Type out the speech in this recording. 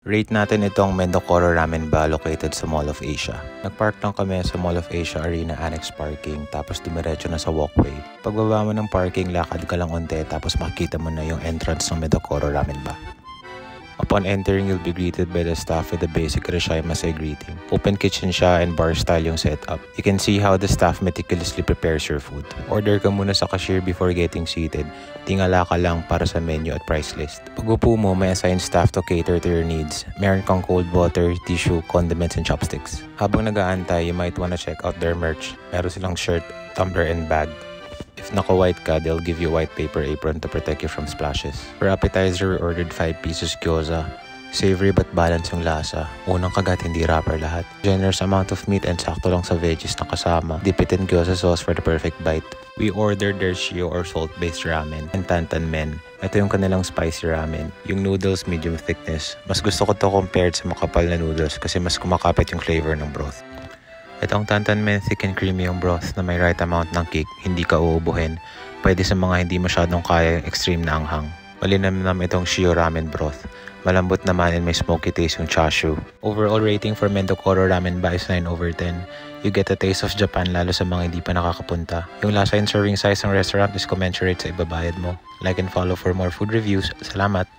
Rate natin itong Mendocoro Ramen Ba located sa Mall of Asia. Nagpark lang kami sa Mall of Asia Arena Annex Parking tapos dumiretso na sa walkway. Pagbaba mo ng parking, lakad ka lang onte tapos makikita mo na yung entrance ng Mendocoro Ramen Ba. Upon entering, you'll be greeted by the staff with a basic Irashaimase greeting. Open kitchen siya and bar style yung setup. You can see how the staff meticulously prepares your food. Order ka muna sa cashier before getting seated. Tingala ka lang para sa menu at price list. Pag upo mo, may assigned staff to cater to your needs. Meron kang cold water, tissue, condiments, and chopsticks. Habang nag-aantay, you might wanna check out their merch. Meron silang shirt, tumbler, and bag. If naka-white ka, they'll give you a white paper apron to protect you from splashes. For appetizer, we ordered 5 pieces gyoza. Savory but balance yung lasa. Unang kagat, hindi wrapper lahat. Generous amount of meat and sakto lang sa veggies na kasama. Dip it in gyoza sauce for the perfect bite. We ordered their shio or salt-based ramen and tantan men. Ito yung kanilang spicy ramen. Yung noodles, medium thickness. Mas gusto ko to compared sa makapal na noodles kasi mas kumakapit yung flavor ng broth. Itong tantan men, thick and creamy yung broth na may right amount ng kick, hindi ka uubuhin. Pwede sa mga hindi masyadong kaya extreme na anghang. Malinamnam itong shio ramen broth. Malambot naman and may smoky taste yung chashu. Overall rating for Mendocoro Ramen Ba is 9/10. You get a taste of Japan lalo sa mga hindi pa nakakapunta. Yung lasa and serving size ng restaurant is commensurate sa ibabayad mo. Like and follow for more food reviews. Salamat!